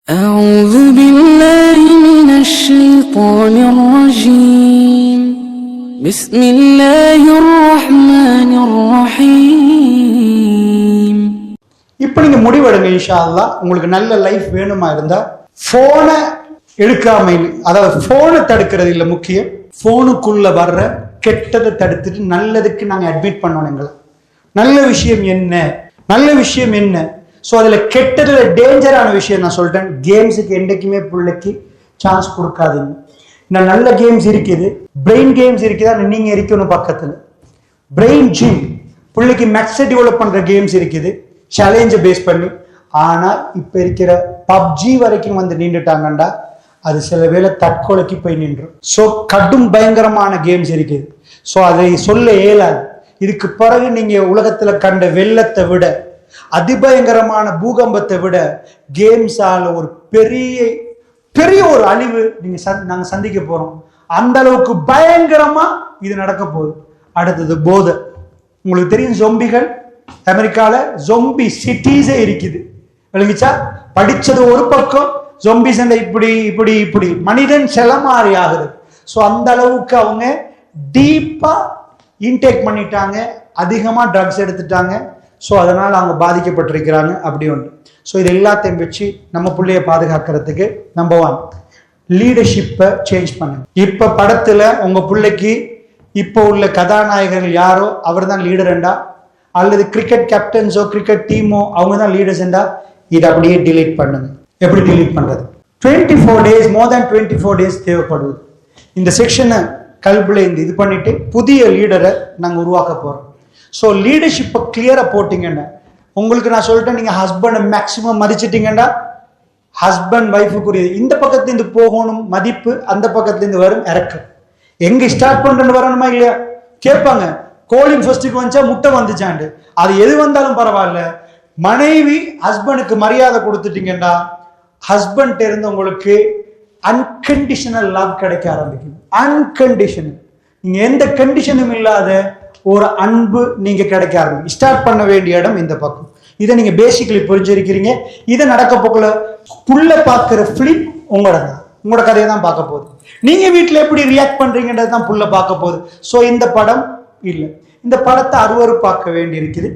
أعوذ بالله من الشيطان الرجيم بسم الله الرحمن الرحيم. இப்போ நீங்க முடிவெடுங்க இன்ஷா அல்லாஹ். உங்களுக்கு நல்ல லைஃப் வேணுமா இருந்தா போனை எடுக்காம, அதாவது போனை தடுக்கிறது இல்லை முக்கியம், போனுக்குள்ள வர்ற கெட்டதை தடுத்துட்டு நல்லதுக்கு நாங்க அட்மிட் பண்ணோம். எங்களை நல்ல விஷயம் என்ன, நல்ல விஷயம் என்ன. ஸோ அதுல கெட்டதுல டேஞ்சரான விஷயம் நான் சொல்லிட்டேன். கேம்ஸுக்கு என்றைக்குமே பிள்ளைக்கு சான்ஸ் கொடுக்காதீங்க. இன்னும் நல்ல கேம்ஸ் இருக்குது, பிரெயின் கேம்ஸ் இருக்குதா நீங்க இருக்கணும் பக்கத்துல. பிரெயின் ஜிம், பிள்ளைக்கு மேக்ஸை டெவலப் பண்ற கேம்ஸ் இருக்குது சேலஞ்சை பேஸ் பண்ணி. ஆனா இப்ப இருக்கிற பப்ஜி வரைக்கும் வந்து நின்றுட்டாங்கண்டா அது சில வேளை தற்கொலைக்கு போய் நின்றும். ஸோ கடும் பயங்கரமான கேம்ஸ் இருக்குது. ஸோ அதை சொல்ல இயலாது. இதுக்கு பிறகு நீங்க உலகத்துல கண்ட வெள்ளத்தை விட, அதிபயங்கரமான பூகம்பத்தை விட கேம்ஸால ஒரு பெரிய பெரிய ஒரு அழிவு நாங்க சந்திக்க போறோம். அந்த அளவுக்கு பயங்கரமா இது நடக்க போகுது. அடுத்தது போதை. உங்களுக்கு தெரியும், ஜொம்பிகள் அமெரிக்கால ஜொம்பி சிட்டிஸே இருக்குது. விளங்கிச்சா? படிச்சது ஒரு பக்கம், ஜொம்பிஸ் இப்படி இப்படி இப்படி மனிதன் செலமாறி ஆகுது. ஸோ அந்த அளவுக்கு அவங்க டீப்பா இன்டேக் பண்ணிட்டாங்க, அதிகமா ட்ரக்ஸ் எடுத்துட்டாங்க. ஸோ அதனால அவங்க பாதிக்கப்பட்டிருக்கிறாங்க. அப்படி ஒன்று. ஸோ இது எல்லாத்தையும் வச்சு நம்ம பிள்ளைய பாதுகாக்கிறதுக்கு நம்பர் 1 லீடர்ஷிப்பை சேஞ்ச் பண்ணுங்க. இப்ப படத்துல உங்க பிள்ளைக்கு இப்போ உள்ள கதாநாயகர்கள் யாரோ அவர் தான் லீடர்ண்டா, அல்லது கிரிக்கெட் கேப்டன்ஸோ கிரிக்கெட் டீமோ அவங்க தான் லீடர்ஸ்ண்டா, இதை அப்படியே டிலீட் பண்ணுங்க. எப்படி டிலீட் பண்றது? 24 days, more than 24 days தேவைப்படுது. இந்த செக்ஷனை கல்புல இது பண்ணிட்டு புதிய லீடரை நாங்க உருவாக்க போறோம். ஸோ லீடர்ஷிப்பை கிளியரா போட்டீங்கன்னா, உங்களுக்கு நான் சொல்லிட்டேன், நீங்க ஹஸ்பண்டை மேக்சிமம் மதிச்சிட்டீங்கன்னா ஹஸ்பண்ட் ஒய்ஃபுக்குரிய இந்த பக்கத்துலேருந்து போகணும் மதிப்பு, அந்த பக்கத்துலேருந்து வரும் இறக்கம். எங்க ஸ்டார்ட் பண்றேன்னு வரணுமா இல்லையா? கேட்பாங்க, கோழின் ஃபர்ஸ்ட்டுக்கு வந்துச்சா முட்டை வந்துச்சாண்டு. அது எது வந்தாலும் பரவாயில்ல, மனைவி ஹஸ்பண்டுக்கு மரியாதை கொடுத்துட்டீங்கன்னா ஹஸ்பண்ட் இருந்து உங்களுக்கு அன்கண்டிஷனல் லவ் கிடைக்க ஆரம்பிக்கும். அன்கண்டிஷனல், நீங்க எந்த கண்டிஷனும் இல்லாத ஒரு அன்பு நீங்க கிடைக்க ஆரம்பிக்கும். ஸ்டார்ட் பண்ண வேண்டிய இடம் இந்த பக்கம். இதை நீங்க பேசிக்கலி புரிஞ்சிருக்கிறீங்க. இதை நடக்க போக்குல புள்ள பார்க்கிற பிலிம் உங்களோட கதையை தான் பார்க்க போகுது. நீங்க வீட்டுல எப்படி ரியாக்ட் பண்றீங்கன்றது தான் புள்ள பார்க்க போகுது. ஸோ இந்த படம் இல்லை, இந்த படத்தை அருவருப்பாக்க வேண்டி இருக்குது.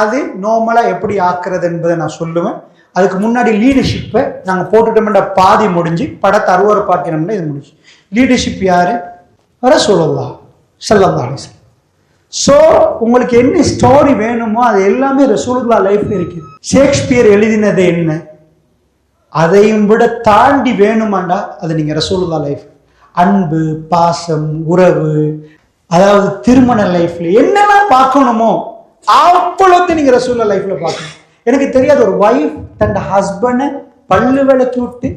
அது நார்மலா எப்படி ஆக்குறது என்பதை நான் சொல்லுவேன். அதுக்கு முன்னாடி லீடர்ஷிப்பை நாங்க போட்டுட்டோம்னா பாதி முடிஞ்சு, படத்தை அருவருப்பாக்கினோம்னா இது முடிஞ்சு. லீடர்ஷிப் யாரு? ரசூலுல்லாஹ் ஸல்லல்லாஹு அலைஹி வஸல்லம். ஸோ உங்களுக்கு என்ன ஸ்டோரி வேணுமோ அது எல்லாமே ரசூலுல்லாஹ் லைஃப்ல இருக்குது. ஷேக்ஸ்பியர் எழுதினது என்ன, அதையும் விட தாண்டி வேணுமாண்டா அது நீங்க ரசூலுல்லாஹ் லைஃப். அன்பு, பாசம், உறவு, அதாவது திருமண லைஃப்ல என்னெல்லாம் பார்க்கணுமோ அவ்வளோத்தையும் நீங்க ரசூலுல்லாஹ் லைஃப்ல பார்க்கணும். எனக்கு தெரியாத ஒரு வைஃப் தன் ஹஸ்பண்டை பல்லு விளக்கி விட்டு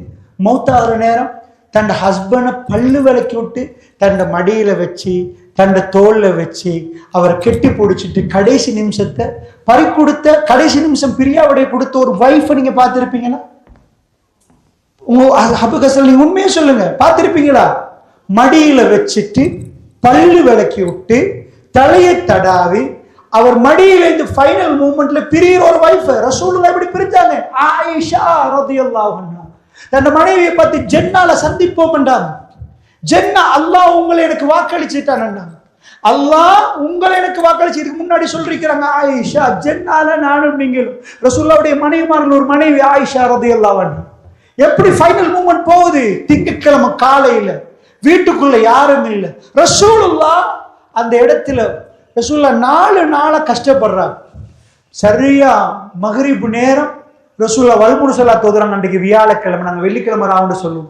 மௌத்தாகிற நேரம் தன் ஹஸ்பண்டை பல்லு விளக்கி விட்டு தன் மடியில வச்சு தன் தோல்ல வச்சு அவரை கெட்டி பிடிச்சிட்டு கடைசி நிமிஷத்தை பறி கொடுத்த, கடைசி நிமிஷம் பிரியாவுடைய கொடுத்த ஒரு வைஃபை நீங்க பார்த்திருப்பீங்களா? நீங்க உண்மையே சொல்லுங்க, பார்த்திருப்பீங்களா? மடியில வச்சுட்டு பல்லு விளக்கி விட்டு தலையை தடாவி அவர் மடியில இந்த ஃபைனல் மூமெண்ட்ல பிரியிற ஒரு வைஃப் ரசூலுல்லாஹ் எப்படி பிரிஞ்சாங்க? ஆயிஷா ரலியல்லாஹு அன்ஹா தன் மனைவியை பார்த்து ஜென்னால சந்திப்போம் என்றாங்க. ஜென்னா அல்லாஹ் உங்களை எனக்கு வாக்களிச்சுட்டான். அல்லாஹ் உங்களை எனக்கு வாக்களிச்சு இதுக்கு முன்னாடி சொல்லிருக்கிறாங்க. ஆயிஷா ஜென்னால நானும் நீங்களும். ரசூலுல்லாஹ்வுடைய மனைவிமார்கள் ஒரு மனைவி ஆயிஷா ரலியல்லாஹு அன்ஹா. எப்படி ஃபைனல் மூமெண்ட் போகுது? திங்கட்கிழமை காலையில வீட்டுக்குள்ள யாரும் இல்லை. ரசூலுல்லாஹ் அந்த இடத்துல ரசூலுல்லாஹ் 4 நாளா கஷ்டப்படுறாங்க. சரியா மக்ரிப் நேரம் ரசூலுல்லாஹ் வல்முரு ஸலாத் ஓதுறாங்க. அன்றைக்கு வியாழக்கிழமை, நாங்கள் வெள்ளிக்கிழமை ராவுன்னு சொல்லுவோம்.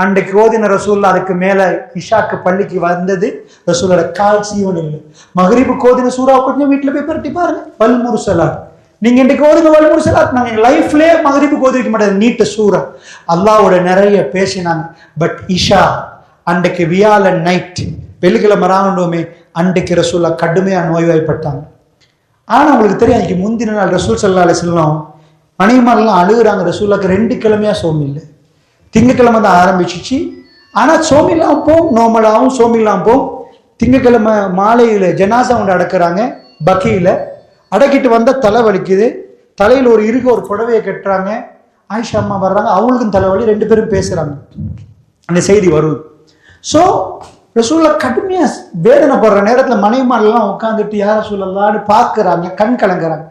அன்றைக்கு ஓதின ரசூலுல்லாஹ் அதுக்கு மேல இஷாக்கு பள்ளிக்கு வந்தது ரசூலுல்லாஹ் கால் சீவன் இல்லை. மக்ரிபுக்கு ஓதின சூறா கொஞ்சம் வீட்டுல போய் பரட்டி பாருங்க, வல்முரு ஸலாத். நீங்க இன்றைக்கு ஓதின வல்முரு ஸலாத் நாங்க லைஃப்லயே மக்ரிபுக்கு ஓதிக்க மாட்டேன், நீட்ட சூறா. அல்லாஹ்வோட நிறைய பேசினாங்க. பட் இஷா அன்றைக்கு வியாழன் நைட், வெள்ளிக்கிழமை ராவுண்டோமே, அன்றைக்கு ரசூலுல்லாஹ் கடுமையா நோய்வாய்ப்பட்டாங்க. ஆனா உங்களுக்கு தெரியும், அன்றைக்கு முந்தின நாள் ரசூல் ஸல்லல்லாஹு அலைஹி வஸல்லம் மனைவிமாரெல்லாம் அழுகுறாங்க. ரசூலுல்லாஹ்க்கு 2 கிழமையா சோம் இல்லை. திங்கக்கிழமை தான் ஆரம்பிச்சிச்சு. ஆனா சோமில்லாம் போம், நோமலாவும் சோமில்லாம் போம். திங்கக்கிழமை மாலையில ஜனாசா ஒன்று அடக்குறாங்க பக்கியில. அடக்கிட்டு வந்த தலை வலிக்குது. தலையில் ஒரு புடவையை கட்டுறாங்க. ஆயிஷா அம்மா வர்றாங்க, அவங்களுக்கும் தலைவலி, 2 பேரும் பேசுறாங்க. அந்த செய்தி வருது. ஸோ ரசூலுல்லாஹ் கடுமையா வேதனைப்படுற நேரத்துல மனைவிமாரெல்லாம் உட்காந்துட்டு யார ரசூலுல்லாஹ்னு பார்க்கறாங்க, கண் கலங்குறாங்க.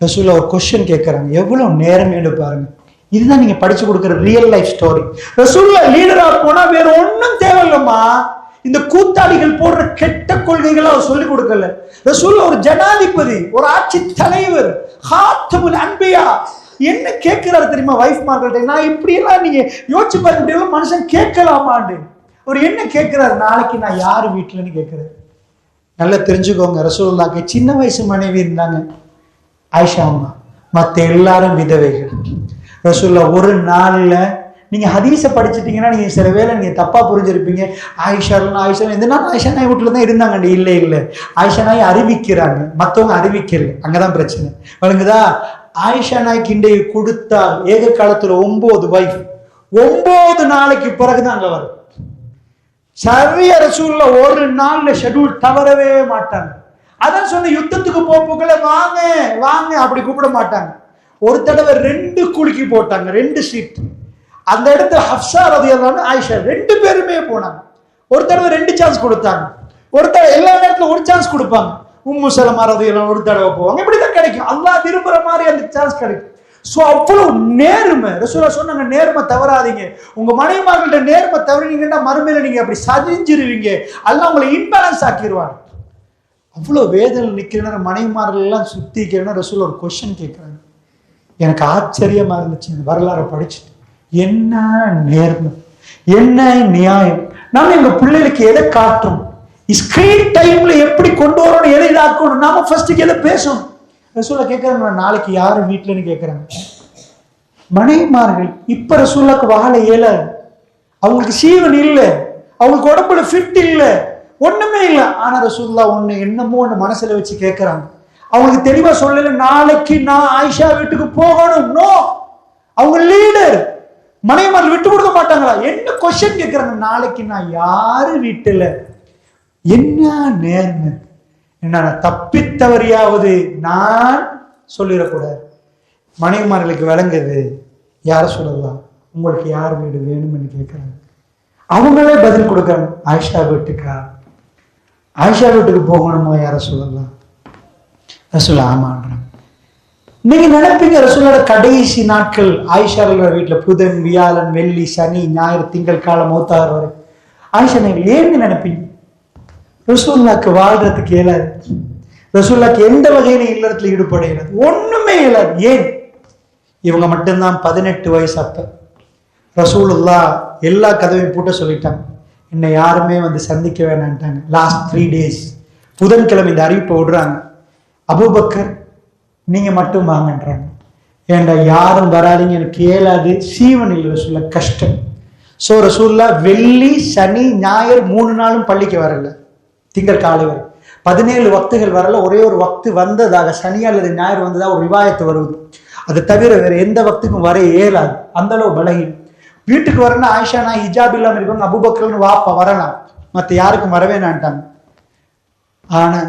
ரசூலுல்லாஹ் ஒரு கொஸ்டின் கேட்கறாங்க, எவ்வளவு நேரம் பாருங்க. இதுதான் நீங்க படிச்சு கொடுக்குற ரியல் லைஃப் ஸ்டோரி. ரசூலுல்லாஹ் லீடரா போனா வேற ஒன்னும் தேவையில்லம்மா. இந்த கூத்தாடிகள் போடுற கெட்ட கொள்கைகளை அவர் சொல்லிக் கொடுக்கல. ரசூலுல்லாஹ் ஒரு ஜனாதிபதி, ஒரு ஆட்சி தலைவர், ஹாத்தமுல் அன்பியா. என்ன கேட்கிறாரு தெரியுமா வைஃப் மார்க்கிட்ட? நான் இப்படி எல்லாம் நீங்க யோசிச்சு பார்க்க முடியல, மனுஷன் கேட்கலாமான்னு. அவர் என்ன கேட்கிறாரு? நாளைக்கு நான் யாரு வீட்டுலன்னு கேட்கிறாரு. நல்லா தெரிஞ்சுக்கோங்க, ரசூலுல்லாஹ்க்கு சின்ன வயசு மனைவி இருந்தாங்க, ஆயிஷா அம்மா. மற்ற எல்லாரும் விதவைகள். ரசூலுல்லாஹ் ஒரு நாள்ல, நீங்க ஹதீஸை படிச்சுட்டீங்கன்னா நீங்க சில வேளை நீங்க தப்பா புரிஞ்சிருப்பீங்க. ஆயிஷா எந்த நாள் ஆயிஷா நாய் வீட்டுல தான் இருந்தாங்க. இல்லை, ஆயிஷா நாய் அறிவிக்கிறாங்க, மற்றவங்க அறிவிக்கல. அங்கதான் பிரச்சனை. வழங்குதா? ஆயிஷா நாய்க்கு இன்றைக்கு கொடுத்தால் ஏக காலத்துல 9 வைஃப், 9 நாளைக்கு பிறகுதான் அங்க வரும். சரியா ரசூலுல்லாஹ் ஒரு நாள்ல ஷெட்யூல் தவறவே மாட்டாங்க. அதான் சொன்ன, யுத்தத்துக்கு போக்குள்ள வாங்க வாங்க அப்படி கூப்பிட மாட்டாங்க. ஒரு தடவை 2 குலுக்கி போட்டாங்க, 2 சீட். அந்த இடத்துல ஹப்ஸா ரலியல்லாஹு அன்ஹா, ஆயிஷா 2 பேருமே போனாங்க. ஒரு தடவை 2 சான்ஸ் கொடுத்தாங்க. ஒரு தடவை எல்லா நேரத்துல ஒரு சான்ஸ் கொடுப்பாங்க. உம்மு சலமா ரலியல்லாஹு ஒரு தடவை போவாங்க. இப்படிதான் கிடைக்கும். அல்லாஹ் விரும்புற மாதிரி அந்த சான்ஸ் கிடைக்கும். சோ அவ்வளவு நேர்மை. ரசூலுல்லாஹ் சொன்னாங்க, நேர்மை தவறாதீங்க. உங்க மனைவிமார்கள்ட்ட நேர்மை தவறினீங்கன்னா மறுமையில நீங்க அப்படி சரிஞ்சிருவீங்க. அல்லாஹ் உங்களை இன்பேலன்ஸ் ஆக்கிடுவாங்க. அவ்வளவு வேதனை நிக்கிற மனைவிமார்கள் எல்லாம் சுத்திக்கிறேன்னா ரசூலுல்லாஹ் ஒரு கொஸ்டின் கேட்கிறாங்க. எனக்கு ஆச்சரியமா இருந்துச்சு வரலாறு படிச்சுட்டு. என்ன நேர்மை, என்ன நியாயம். நாம எங்க பிள்ளைகளுக்கு எதை காட்டுறோம், ஸ்கிரீன் டைம்ல எப்படி கொண்டு வரணும், எதை இதாக்கணும், நாம ஃபர்ஸ்ட் எதை பேசணும். ரசூலுல்லாஹ் கேட்கறாங்க, நாளைக்கு யாரு வீட்டுலன்னு கேட்கறாங்க. மனைவிமார்கள் இப்ப ரசூலுல்லாஹ்க்கு வாழ இயலாது. அவங்களுக்கு சீவன் இல்லை, அவங்களுக்கு உடம்புல ஃபிட் இல்லை, ஒண்ணுமே இல்லை. ஆனா ரசூலுல்லாஹ் ஒண்ணு என்னமோ ஒண்ணு மனசுல வச்சு கேட்கறாங்க. அவங்களுக்கு தெளிவா சொல்லல, நாளைக்கு நான் ஆயிஷா வீட்டுக்கு போகணும். நோ, அவங்க லீடர். மனைவிமார்கள் விட்டு கொடுக்க மாட்டாங்களா? என்ன கொஸ்டின் கேட்கறாங்க, நாளைக்கு நான் யாரு வீட்டுல. என்ன நேர்மை, என்ன தப்பித்தவரையாவது நான் சொல்லிடக்கூடாது. மனைவிமார்களுக்கு விளங்குது. யார சொல்லலாம், உங்களுக்கு யார் வீடு வேணும்னு கேட்கறாங்க. அவங்களே பதில் கொடுக்கறாங்க, ஆயிஷா வீட்டுக்கா, ஆயிஷா வீட்டுக்கு போகணுமா யார சொல்லலாம். ரசூல் ஆமான்றாங்க. நீங்க நினைப்பீங்க ரசூலோட கடைசி நாட்கள் ஆயிஷா வீட்டுல புதன், வியாழன், வெள்ளி, சனி, ஞாயிறு, திங்கள் காலம் மௌத்தார் வரை ஆயிஷா நீங்கள் ஏன்னு நினைப்பீங்க? ரசூலுல்லாஹ்க்கு வாழ்றதுக்கு இயலாது. ரசூலுல்லாஹ்க்கு எந்த வகையில இல்லறத்துல ஈடுபட இயலாது, ஒண்ணுமே இயலாது. ஏன்? இவங்க மட்டும்தான் 18 வயசு. அப்ப ரசூலுல்லாஹ் எல்லா கதவையும் பூட்ட சொல்லிட்டாங்க. என்னை யாருமே வந்து சந்திக்க வேணான்ட்டாங்க. லாஸ்ட் 3 டேஸ் புதன்கிழமை இந்த அறிவிப்பை விடுறாங்க. அபூபக்கர் நீங்க மட்டும் வாங்கன்றாங்க. ஏண்டா யாரும் வராதிங்க, எனக்கு இயலாது, சீவன் இல்லை ரசூலுல்லாஹ், கஷ்டம். சோ ரசூலுல்லாஹ் வெள்ளி, சனி, ஞாயிறு 3 நாளும் பள்ளிக்கு வரல. திங்கள் காலை வரை 17 வக்துகள் வரல. ஒரே ஒரு வக்து வந்ததாக, சனி அல்லது ஞாயிறு வந்ததாக ஒரு ரிவாயத்து வருவது. அதை தவிர வேற எந்த வக்துக்கும் வர இயலாது. அந்த அளவு பலகீனம். வீட்டுக்கு வரனா ஆயிஷா நான் ஹிஜாப் இல்லாம இருப்பாங்க, அபூபக்கர்னு வாப்பா வரலாம், மற்ற யாருக்கும் வரவே நான்ட்டாங்க. ஆனா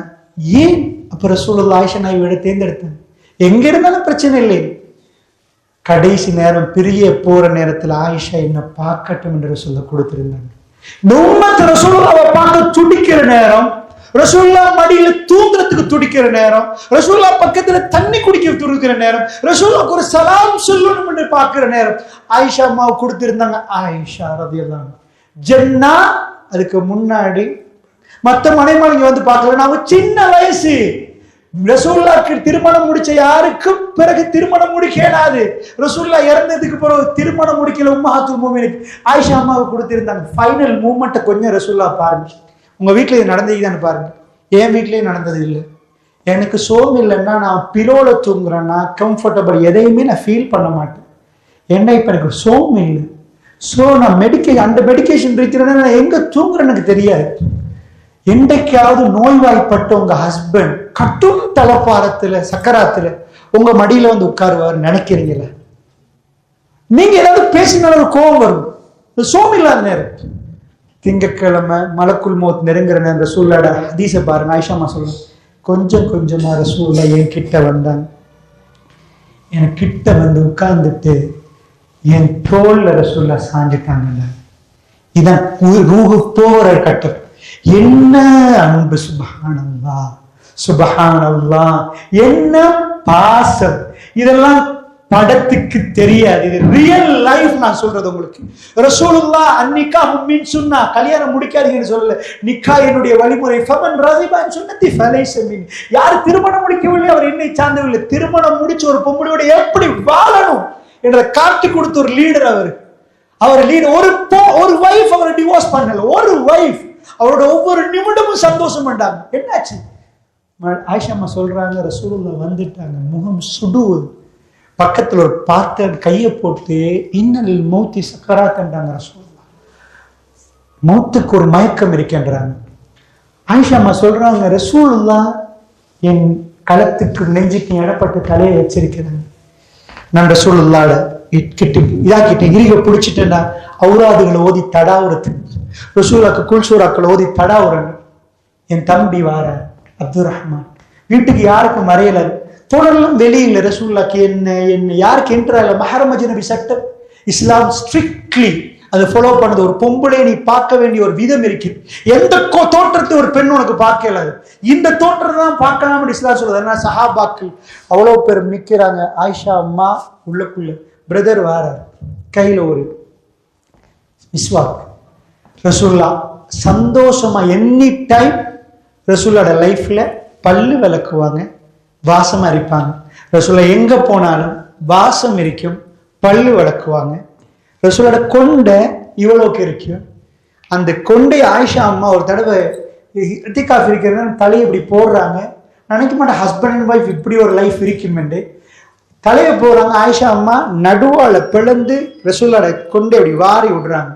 ஏன் அப்ப ரசூலுல்லாஹ் ஆயிஷா நாய் விட தேர்ந்தெடுத்தாங்க? எங்க இருந்தாலும் பிரச்சனை இல்லை. கடைசி நேரம் பிரிய போற நேரத்துல ஆயிஷா என்ன பார்க்கட்டும் என்று சொல்ல கொடுத்திருந்தாங்க. ரசூலுல்லாஹ்வை பார்க்க துடிக்கிற நேரம், ரசூலுல்லாஹ் மடியில தூங்குறதுக்கு துடிக்கிற நேரம், ரசூலுல்லாஹ் பக்கத்துல தண்ணி குடிக்க துடிக்கிற நேரம், ரசூலுல்லாஹ்க்கு ஒரு சலாம் சொல்லணும் என்று பார்க்கிற நேரம் ஆயிஷா அம்மாவை கொடுத்திருந்தாங்க. ஆயிஷா ரலியல்லாஹு அன்ஹா ஜன்னா. அதுக்கு முன்னாடி மற்ற மனைமணிங்க வந்து பார்க்கல. அவங்க சின்ன வயசு. ரசூலுல்லாஹ்க்கு திருமணம் முடிச்ச யாருக்கும் பிறகு திருமணம் முடிக்க இயலாது. ரசூலுல்லாஹ் இறந்ததுக்கு பிறகு திருமணம் முடிக்கல உம்மஹாத்துல் முஃமினீன் ஆயிஷா அம்மாவை கொடுத்திருந்தாங்க. ஃபைனல் மூமெண்ட்டை கொஞ்சம் ரசூலுல்லாஹ் பாருங்க. உங்க வீட்டுல இது நடந்ததுதான்னு பாருங்க. என் வீட்லயே நடந்தது இல்லை. எனக்கு சோம் இல்லைன்னா நான் பிலோல தூங்குறேன்னா கம்ஃபர்டபுள் எதையுமே நான் ஃபீல் பண்ண மாட்டேன். ஏன்னா இப்ப எனக்கு சோம் இல்லை. சோ நான் அந்த மெடிக்கேஷன் இருக்கிறேன்னா நான் எங்க தூங்குறேன்னு எனக்கு தெரியாது. என்றைக்காவது நோய்வாய்ப்பட்ட உங்க ஹஸ்பண்ட் கட்டும் தலப்பாரத்துல சக்கராத்துல உங்க மடியில வந்து உட்காருவார் நினைக்கிறீங்களா? நீங்க ஏதாவது பேசினாலும் கோபம் வரும். சோம் இல்லாத நேரம். திங்கட்கிழமை மலக்குல் மௌத் நெருங்குற நேரம் ரசூலுல்லாஹ் ஹதீஸை பாருங்க. ஆயிஷா அம்மா சொல்லுங்க, கொஞ்சம் கொஞ்சமா ரசூலுல்லாஹ் என் கிட்ட வந்தாங்க. எனக்கு கிட்ட வந்து உட்கார்ந்துட்டு என் தோல்ல ரசூல்லா சாஞ்சிட்டாங்க. இதான் ரூஹு போகிற கட்டம். என்ன அன்பு! சுப்ஹானல்லாஹ், சுப்ஹானல்லாஹ், என்ன பாசம்! இதெல்லாம் படத்துக்கு தெரியாது, இது ரியல் லைஃப். நான் சொல்றது உங்களுக்கு, ரசூலுல்லாஹ் அன்னிகா மின் சுன்னா, கல்யாணம் முடிக்காதீங்கன்னு சொல்லல, நிக்கா என்னுடைய வழிமுறை. ஃபமன் ரகிப அன் சுன்னதி ஃபலைஸ மின்னி, யார் திருமணம் முடிக்கவில்லை அவர் என்னை சார்ந்தவில்லை. திருமணம் முடிச்ச ஒரு பொம்பளையோட எப்படி வாழணும் என்ற காட்டி கொடுத்த ஒரு லீடர் அவர் லீடர். ஒரு வைஃப் அவரை டிவோர்ஸ் பண்ணல, ஒரு வைஃப் அவரோட ஒவ்வொரு நிமிடமும் சந்தோஷம் பண்ணாங்க. என்னாச்சு? ஆயிஷா அம்மா சொல்றாங்க, ரசூலுல்லாஹ் வந்துட்டாங்க, முகம் சுடுவது, பக்கத்துல ஒரு பார்த்த கையை போட்டு இன்னலில் மௌத்தி சக்கராத்ன்றாங்க. ரசூலுல்லாஹ் மௌத்துக்கு ஒரு மயக்கம் இருக்கின்றாங்க. ஆயிஷா அம்மா சொல்றாங்க, ரசூலுல்லாஹ் என் களத்துக்கு நெஞ்சுக்கு இடப்பட்டு தலையை வச்சிருக்கிறாங்க. நான் ரசூலுல்லாஹ்ட இதாக்கிட்டு இறுக பிடிச்சிட்டேன்னா ஔராதுகளை ஓதி தடாவுறதுக்கு, ரசூலுல்லாஹ்க்கு குல்சூராக்களை ஓதி தடாவுறேன். என் தம்பி வார அப்துல் ரஹ்மான் வீட்டுக்கு யாருக்கும் மறையல, தொடர்லாம் வெளியில். ரசூலுல்லாஹ்க்கு என்ன யாருக்கு என்ட்ரால மஹரம் அஜ்னபி சட்டம் இஸ்லாம் ஸ்ட்ரிக்ட்லி அதை ஃபாலோ பண்ணது. ஒரு பொம்பளை நீ பார்க்க வேண்டிய ஒரு விதம் இருக்கு. எந்த தோற்றத்தை ஒரு பெண் உனக்கு பார்க்கல, இந்த தோற்றத்தை தான் பார்க்கலாம்னு இஸ்லாம் சொல்றது. ஏன்னா சஹாபாக்கள் அவ்வளோ பேர் நிற்கிறாங்க. ஆயிஷா அம்மா உள்ளக்குள்ள, பிரதர் வாரார், கையில ஒரு மிஸ்வாக். ரசூலுல்லாஹ் சந்தோஷமா எனி டைம் ரசூலுல்லாஹ்ட லைஃப்ல பல்லு விளக்குவாங்க, வாசம் அரிப்பாங்க. ரசூலுல்லாஹ் எங்க போனாலும் வாசம் இருக்கும், பல்லு விளக்குவாங்க. ரசூலுல்லாஹ்ட கொண்டை இவ்வளவுக்கு இருக்கும். அந்த கொண்டை ஆயிஷா அம்மா ஒரு தடவை இத்திகாஃப் இருக்கிறது தலையை இப்படி போடுறாங்க. நினைக்க மாட்டேன் ஹஸ்பண்ட் அண்ட் ஒய்ஃப் இப்படி ஒரு லைஃப் இருக்குமெண்டு. தலையை போடுறாங்க, ஆயிஷா அம்மா நடுவால பிளந்து ரசூலுல்லாஹ்ட கொண்டை அப்படி வாரி விடுறாங்க.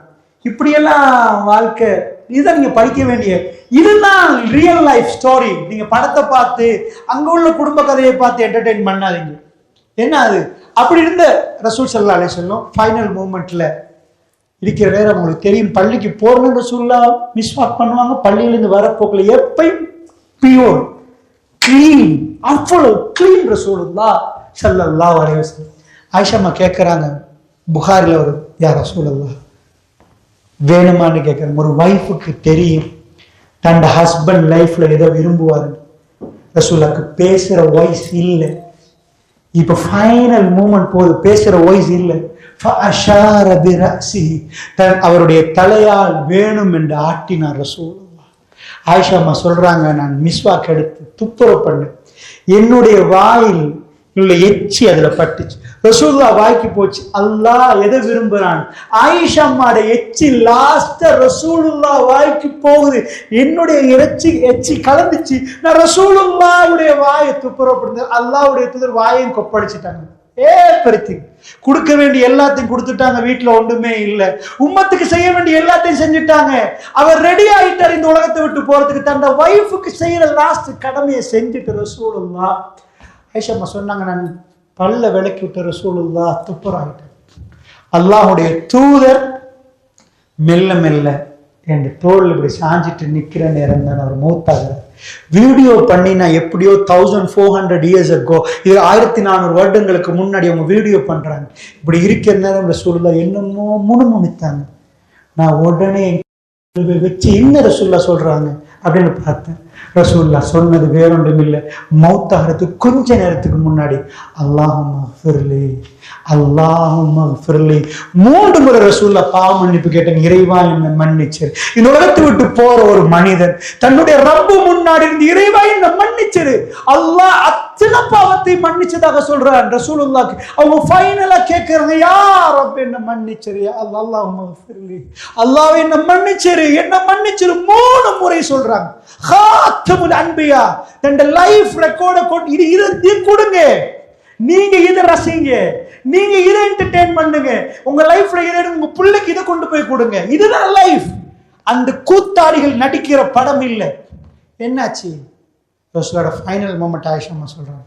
இப்படியெல்லாம் வாழ்க்கை. இதுதான் நீங்க படிக்க வேண்டிய, இதுதான் ரியல் லைஃப் ஸ்டோரி. நீங்க படத்தை பார்த்து அங்க உள்ள குடும்ப கதையை பார்த்து என்டர்டெயின் பண்ணாதீங்க. என்ன அது? அப்படி இருந்த ரசூல் ஸல்லல்லாஹு அலைஹி வஸல்லம் ஃபைனல் மூமெண்ட்ல இருக்கிற நேரம் உங்களுக்கு தெரியும், பள்ளிக்கு போறணும் ரசூலுல்லாஹ் மிஸ்வாக் பண்ணுவாங்க. பள்ளியிலிருந்து வரப்போக்கில் எப்பயும் பியூர் கிளீன், அவ்வளவு கிளீன் ரசூலுல்லாஹ் ஸல்லல்லாஹு அலைஹி வஸல்லம். ஆயிஷா அம்மா கேட்கிறாங்க, புகாரில ஒரு யா ரசூலுல்லாஹ் வேணுமான்னு கேட்கிறாங்க. ஒரு வைஃபுக்கு தெரியும் தன் ஹஸ்பண்ட் லைஃப்ல ஏதோ விரும்புவாரு, ரசூலுல்லாஹ்க்கு பேசுற வாய்ஸ் இல்லை. இப்ப ஃபைனல் மூமெண்ட் போது, பேசுற வாய்ஸ் இல்லை. அவருடைய தலையால் வேணும் என்று ஆட்டினார் ரசூலுல்லாஹ். ஆயிஷா அம்மா சொல்றாங்க, நான் மிஸ்வாக் எடுத்து துப்புரவு பண்ணு, என்னுடைய வாயில் உள்ள எச்சி அதுல பட்டுச்சு. ரசூலுல்லாஹ் வாய்க்கு போச்சு. அல்லாஹ் எதை விரும்புறான்? ஆயிஷா அம்மாட எச்சி லாஸ்டா ரசூலுல்லாஹ் வாய்க்கு போகுது. என்னுடைய எச்சி கலந்துச்சு. நான் ரசூலுல்லாஹ்வுடைய வாயை துப்புரப்படுத்த, அல்லாஹ்வுடைய தூதர் வாயையும் கொப்பளிச்சுட்டாங்க. பருத்தி கொடுக்க வேண்டிய எல்லாத்தையும் கொடுத்துட்டாங்க. வீட்டுல ஒன்றுமே இல்லை. உம்மத்துக்கு செய்ய வேண்டிய எல்லாத்தையும் செஞ்சுட்டாங்க. அவர் ரெடி ஆயிட்டார் இந்த உலகத்தை விட்டு போறதுக்கு. தன்னோட வைஃபுக்கு செய்யற லாஸ்ட் கடமையை செஞ்சுட்டு ரசூலுல்லாஹ். ஆயிஷா அம்மா சொன்னாங்க, நான் பல்ல விளக்கி விட்ட ரசூலுல்லாஹ் துப்புராயிட்டார். அல்லாஹுடைய தூதர் மெல்ல மெல்ல என் தோல் இப்படி சாஞ்சிட்டு நிக்கிற நேரம் தான் அவர் மௌத்தாகிறார். வீடியோ பண்ணி நான் எப்படியோ 1400 years ago, இது 1400 வருடங்களுக்கு முன்னாடி அவங்க வீடியோ பண்றாங்க. இப்படி இருக்கிற நேரம் ரசூலுல்லாஹ் என்னமோ முணுமுணுத்தாங்க. நான் உடனே வச்சு என்ன ரசூலுல்லாஹ் சொல்றாங்க அப்படின்னு பார்த்தேன். ரசூலுல்லாஹ் சொன்னது வேறொன்றும் இல்லை, மௌத்தாகிறதுக்கு கொஞ்ச நேரத்துக்கு முன்னாடி அல்லாஹும்ம ஃபிர்லி, அல்லாஹும்ம ஃபிர்லி 3 முறை ரசூலுல்லாஹ் பாவ மன்னிப்பு கேட்டாங்க. இறைவா என்னை மன்னிச்சிரு. இந்த உலகத்தை விட்டு போற ஒரு மனிதன் தன்னுடைய ரப்பு முன்னாடி இருந்து இறைவா என்னை மன்னிச்சிரு, அல்லாஹ் அத்தனை பாவத்தை மன்னிச்சதாக சொல்றான் ரசூலுல்லாஹ். அவங்க ஃபைனலா கேட்கறாங்க, யா ரப் என்னை மன்னிச்சிரு, அல்லாஹும்ம ஃபிர்லி, அல்லாஹ் என்னை மன்னிச்சிரு, என்னை மன்னிச்சிரு 3 முறை சொல்றாங்க. ஹாத்தமுல் அன்பியா தன் லைஃப் ரெக்கார்ட இது கொடுங்க. நீங்க இதை ரசிங்க, நீங்க இதை என்டர்டெயின் பண்ணுங்க, உங்க லைஃப்ல இதை உங்க பிள்ளைக்கு இதை கொண்டு போய் கொடுங்க. இதுதான் லைஃப். அந்த கூத்தாடிகள் நடிக்கிற படம் இல்லை. என்னாச்சு? ரசூலோட ஃபைனல் மொமெண்ட் ஆயிஷா அம்மா சொல்றாங்க,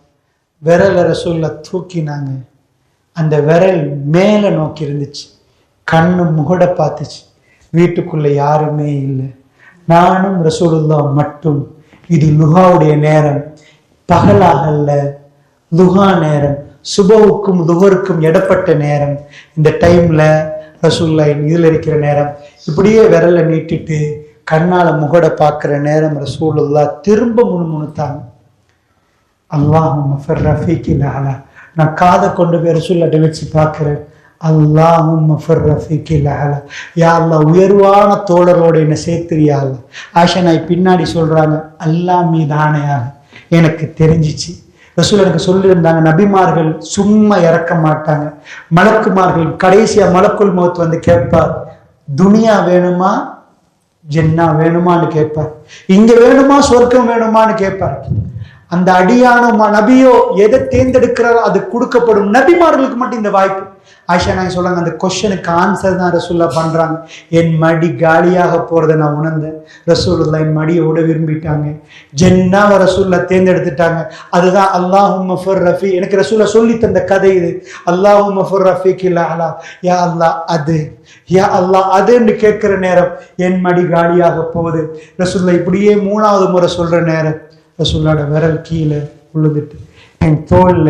விரல ரசூல்ல தூக்கினாங்க. அந்த விரல் மேல நோக்கி இருந்துச்சு, கண்ணு முகட பார்த்துச்சு. வீட்டுக்குள்ள யாருமே இல்லை, நானும் ரசூலுல்லாஹ் மட்டும். இது லுஹாவுடைய நேரம், பகலாகல்ல, லுஹா நேரம். சுபவுக்கும் துஹருக்கும் இடப்பட்ட நேரம். இந்த டைம்ல ரசூலுல்லாஹ் இதுல இருக்கிற நேரம். இப்படியே விரலை நீட்டிட்டு கண்ணால முகட பார்க்கிற நேரம் ரசூலுல்லாஹ் திரும்ப முணுமுணுத்தாங்க. அல்லாஹும்ம ஃபிர் ரஃபீகில் அலா. நான் காதை கொண்டு போய் ரசூலுல்லாஹ்ட்ட வச்சு பார்க்கிறேன். அல்லாஹும்ம ஃபிர் ரஃபீகில் அலா. யா அல்லாஹ் உயர்வான தோழரோட என்ன சேர்த்துறியா அல்லாஹ். ஆயிஷா நாய் பின்னாடி சொல்றாங்க, அல்லாஹ் மீதானையாக எனக்கு தெரிஞ்சிச்சு. ரசூல் எனக்கு சொல்லியிருந்தாங்க, நபிமார்கள் சும்மா இறக்க மாட்டாங்க. மலக்குமார்கள் கடைசியா மலக்குல் மௌத் வந்து கேட்பார், துனியா வேணுமா ஜென்னா வேணுமான்னு கேட்பார், இங்க வேணுமா சொர்க்கம் வேணுமான்னு கேட்பார். அந்த அடியானோ நபியோ எதை தேர்ந்தெடுக்கிறாரோ அது கொடுக்கப்படும். நபிமார்களுக்கு மட்டும் இந்த வாய்ப்பு. ஆயிஷா நாயகி சொல்றாங்க, அந்த கொஸ்டனுக்கு ஆன்சர் தான் ரசூலுல்லாஹ் பண்றாங்க. என் மடி காலியாக போறதை நான் உணர்ந்தேன். ரசூலுல்லாஹ் என் மடியை விட விரும்பிட்டாங்க. ஜென்னாவை ரசூலுல்லாஹ் தேர்ந்தெடுத்துட்டாங்க. அதுதான் அல்லாஹும்ம ஃபிர் ரஃபீ. எனக்கு ரசூலுல்லாஹ் சொல்லி தந்த கதை இது. அல்லாஹும்ம ஃபிர் ரஃபீகில் அலா. யா அல்லாஹ் அது, யா அல்லாஹ் அதுன்னு கேட்கிற நேரம் என் மடி காலியாக போகுது. ரசூலுல்லாஹ் இப்படியே 3வது முறை சொல்ற நேரம் ரசூலுல்லாஹோட விரல் கீழே விழுந்துட்டு என் தோல்ல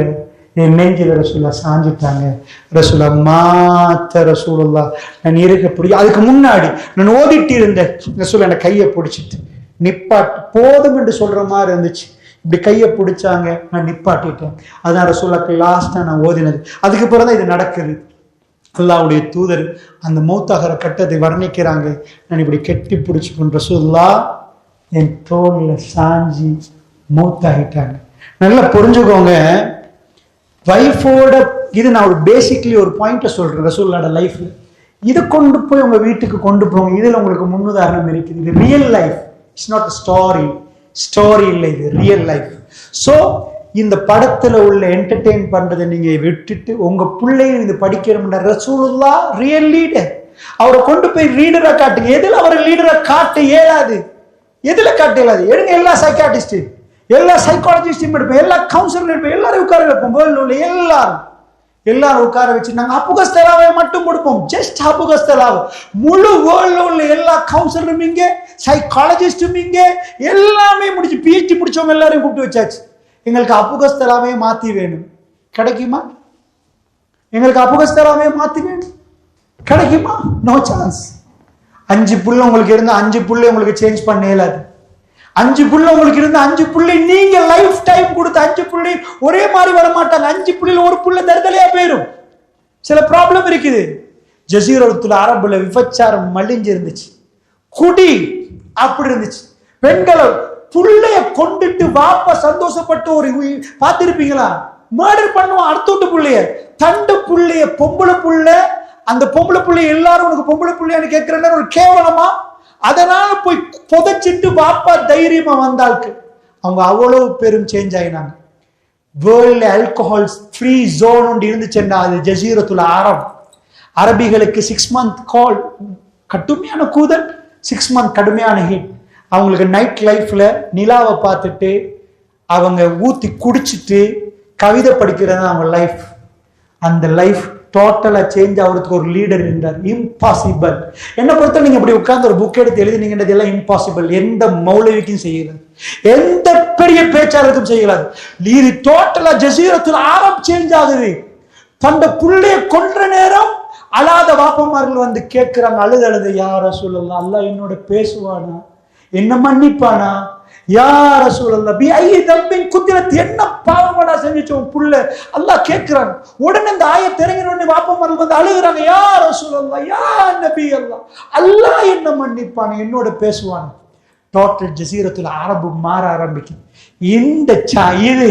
என் நெஞ்சில ரசூலுல்லாஹ் சாஞ்சிட்டாங்க. ரசூலுல்லாஹ் மாத்த ரசூலுல்லாஹ் நான் இருக்க பிடிக்கும். அதுக்கு முன்னாடி நான் ஓதிட்டு இருந்தேன். ரசூலுல்லாஹ் என் கையை பிடிச்சிட்டு நிப்பாட்டு போதும் என்று சொல்ற மாதிரி இருந்துச்சு. இப்படி கையை பிடிச்சாங்க, நான் நிப்பாட்டிட்டேன். அதான் ரசூலுல்லாஹ்க்கு லாஸ்டா நான் ஓதினது. அதுக்கு பிறகுதான் இது நடக்குது. அல்லாஹ்வுடைய தூதர் அந்த மௌத்தாகிற கட்டத்தை வர்ணிக்கிறாங்க. நான் இப்படி கெட்டி பிடிச்சிக்கொண்டு ரசூலுல்லாஹ் என் தோல்ல சாஞ்சி மௌத்தாகிட்டாங்க. நல்லா புரிஞ்சுக்கோங்க, வைஃபோட இது நான் ஒரு பேசிக்லி ஒரு பாயிண்ட்டை சொல்றேன் ரசூலுல்லாஹோட லைஃப்ல. இதை கொண்டு போய் உங்க வீட்டுக்கு கொண்டு போங்க. இதுல உங்களுக்கு முன்னுதாரணம் இருக்குது. இது real life, it's not story இல்லை, இது ரியல் லைஃப். ஸோ இந்த படத்துல உள்ள என்டர்டெயின் பண்றதை நீங்க விட்டுட்டு உங்க பிள்ளையும் இது படிக்கணும்னா ரசூலுல்லாஹ் ரியல் லீடர். அவரை கொண்டு போய் லீடரா காட்டுங்க. எதுல அவரை லீடரா காட்ட இயலாது, எதுல காட்ட இயலாது எடுங்க. எல்லா சைக்காட்டிஸ்டையும் எல்லா சைக்காலஜிஸ்டையும் எடுப்போம், எல்லா கவுன்சிலர் எடுப்போம், எல்லாரும் உட்கார வைப்போம். வேர்ல்ட்ல உள்ள எல்லாரும் உட்கார வச்சு நாங்க அபுகஸ்தலாவை மட்டும் கொடுப்போம். ஜஸ்ட் அபுகஸ்தலாவை. முழு வேர்ல்ட்ல உள்ள எல்லா கவுன்சிலரும் இங்க, சைக்காலஜிஸ்டும் இங்க, எல்லாமே முடிச்சு பிஹெச்டி முடிச்சவங்க எல்லாரையும் கூப்பிட்டு வச்சாச்சு. எங்களுக்கு அபுகஸ்தலாவே மாத்தி வேணும், கிடைக்குமா? எங்களுக்கு அபுகஸ்தலாவே மாத்தி வேணும், கிடைக்குமா? No chance. 5 புள்ள உங்களுக்கு இருந்தா 5 புள்ள உங்களுக்கு சேஞ்ச் பண்ண இயலாது. 5 புள்ள உங்களுக்கு இருந்தா 5 புள்ளை நீங்க லைஃப் டைம் கொடுத்த 5 புள்ளை ஒரே மாதிரி வர மாட்டாங்க. 5 புள்ளையில ஒரு புள்ள தருதலையா போயிடும். சில ப்ராப்ளம் இருக்குது. ஜசீரத்துல் அரபுல விபச்சாரம் மலிஞ்சு இருந்துச்சு, குடி அப்படி இருந்துச்சு. பெண்களை புள்ளைய கொண்டுட்டு வாப்பா சந்தோஷப்பட்டு ஒரு பார்த்திருப்பீங்களா, மர்டர் பண்ணுவான் அடுத்த வீட்டு புள்ளைய, தண்டு புள்ளைய பொம்பளை புள்ள. அந்த பொம்பளை புள்ளைய எல்லாரும் உனக்கு பொம்பளை புள்ளையான்னு கேட்கிறேன்னு ஒரு கேவலமா. அதனால போய் புதைச்சிட்டு பாப்பா தைரியமா வந்தாளுக்கு அவங்க அவ்வளவு பெரும் சேஞ்ச் ஆயினாங்க. வேர்ல்ட்ல ஆல்கஹால் ஃப்ரீ ஜோன் ஒன்று இருந்துச்சுன்னா அது ஜசீரத்துல் அரப். அரபிகளுக்கு 6 month கால் கடுமையான கூதல், 6 month கடுமையான ஹீட். அவங்களுக்கு நைட் லைஃப்ல நிலாவை பார்த்துட்டு அவங்க ஊத்தி குடிச்சிட்டு கவிதை படிக்கிறது அவங்க லைஃப். அந்த லைஃப் டோட்டலா சேஞ்ச் ஆகிறதுக்கு ஒரு லீடர் இருந்தார். இம்பாசிபிள். என்ன பொறுத்த நீங்க இப்படி உட்கார்ந்து ஒரு புக் எடுத்து எழுதினீங்கன்னா இதெல்லாம் இம்பாசிபிள். எந்த மௌலவிக்கும் செய்யலாது, எந்த பெரிய பேச்சாளருக்கும் செய்யலாது. இது டோட்டலா ஜசீரத்துல் அரப் சேஞ்ச் ஆகுது. தந்த புள்ளைய கொன்ற நேரம் அழாத வாப்பமார்கள் வந்து கேட்கிறாங்க, அழுது யா ரசூலுல்லாஹ் அல்லாஹ் என்னோட பேசுவானா, என்ன மன்னிப்பானா, யா ரசூலுல்லாஹ் பி ஐ தம்பின் குத்திரத், என்ன பாவமடா செஞ்சுச்சோம் புள்ள, அல்லாஹ் கேட்கிறாங்க. உடனே இந்த ஆயத் இறங்கின உடனே வாப்பமார்கள் வந்து அழுகுறாங்க, யா ரசூலுல்லாஹ் யா நபி அல்லாஹ் அல்லாஹ் என்ன மன்னிப்பானா, என்னோட பேசுவானா. டோட்டல் ஜசீரத்துல் அரபு மாற ஆரம்பிக்கும். இந்த இது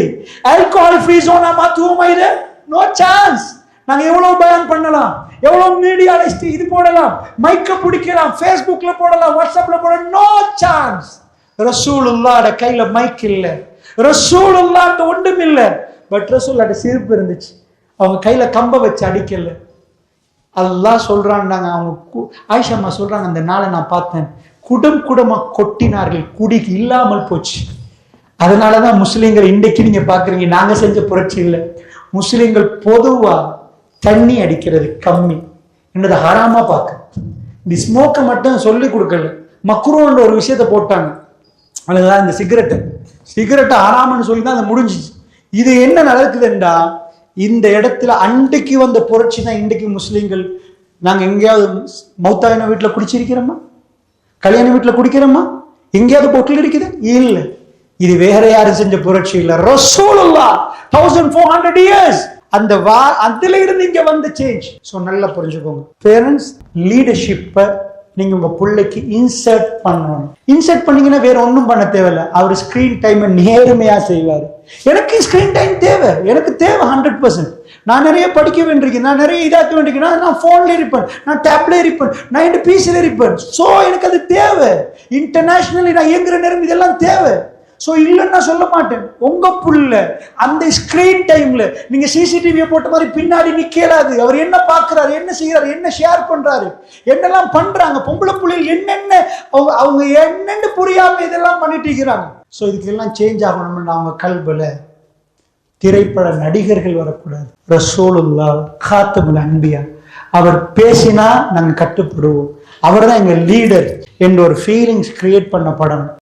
ஆல்கஹால் ஃப்ரீ ஜோனா மாத்துவோமா? இது நோ சான்ஸ். நாங்க எவ்வளவு பயான் பண்ணலாம், எவ்வளவு மீடியால இது போடலாம், மைக்க பிடிக்கலாம், ஃபேஸ்புக்ல போடலாம், வாட்ஸ்அப்ல போடலாம், நோ சான்ஸ். ரசூலுல்லாஹ்ட கையில மைக் இல்ல, ரசூலுல்லாஹ்ட ஒண்ணும் இல்ல. பட் ரசூலுல்லாஹ்ட சிரிப்பு இருந்துச்சு. அவங்க கையில கம்ப வச்சு அடிக்கல. அல்லாஹ் சொல்றான்னாங்க, அவங்க ஆயிஷா அம்மா சொல்றாங்க, அந்த நாளை நான் பார்த்தேன், குடமா கொட்டினார்கள், குடிக்கு இல்லாமல் போச்சு. அதனாலதான் முஸ்லிம்கள் இன்றைக்கு நீங்க பாக்குறீங்க, நாங்க செஞ்ச புரட்சி இல்லை. முஸ்லிம்கள் பொதுவா தண்ணி அடிக்கிறது கம்மி, என்னது ஹராமா பார்க்க. இந்த ஸ்மோக்கை மட்டும் சொல்லி கொடுக்கல, மக்ரூன்ற ஒரு விஷயத்த போட்டாங்க. அதுதான் இந்த சிகரெட்டை ஹராமன்னு சொல்லி தான் அது முடிஞ்சிச்சு. இது என்ன நடக்குதுண்டா, இந்த இடத்துல அன்றைக்கு வந்த புரட்சி தான் இன்றைக்கு முஸ்லீம்கள். நாங்க எங்கேயாவது மௌத்தாயின வீட்டுல குடிச்சிருக்கிறோமா? கல்யாண வீட்டுல குடிக்கிறோமா? எங்கேயாவது பொட்டில் இருக்குது? இல்ல. இது வேற யாரும் செஞ்ச புரட்சி இல்ல, ரசூலுல்லாஹ் 1400 years அந்த அதுல இருந்து இங்க வந்த சேஞ்ச். சோ நல்லா புரிஞ்சுக்கோங்க, பேரண்ட்ஸ் லீடர்ஷிப்பை நீங்க உங்க பிள்ளைக்கு இன்சர்ட் பண்ணணும். இன்சர்ட் பண்ணீங்கன்னா வேற ஒன்றும் பண்ண தேவையில்ல. அவர் ஸ்கிரீன் டைமை நேர்மையா செய்வார். எனக்கு ஸ்கிரீன் டைம் தேவை, எனக்கு தேவை 100%. நான் நிறைய படிக்க வேண்டியிருக்கேன், நான் நிறைய இதாக்க வேண்டியிருக்கேன், நான் போன்ல இருப்பேன், நான் டேப்ல இருப்பேன், நான் என் பிசில இருப்பேன். சோ எனக்கு அது தேவை. இன்டர்நேஷனலி நான் இயங்குற நேரம் இதெல்லாம் தேவை. சோ இல்லைன்னா சொல்ல மாட்டேன். உங்க புள்ள அந்த ஸ்கிரீன் டைம்ல நீங்க சிசிடிவியை போட்ட மாதிரி பின்னாடி நிக்கலாது. அவர் என்ன பாக்குறாரு, என்ன செய்யறாரு, என்ன ஷேர் பண்றாரு, என்னெல்லாம் பண்றாங்க. பொம்பளை புள்ளைகள் என்னென்ன அவங்க என்னென்னு புரியாம இதெல்லாம் பண்ணிட்டு இருக்கிறாங்க. சோ இதுக்கெல்லாம் சேஞ்ச் ஆகணும்னு அவங்க கல்வில திரைப்பட நடிகர்கள் வரக்கூடாது. ரசூலுல்லாஹ் காத்தமுல் அன்பியா அவர் பேசினா நாங்க கட்டுப்படுவோம், அவர் தான் எங்க லீடர் என்ற ஒரு ஃபீலிங்ஸ் கிரியேட் பண்ண படம்.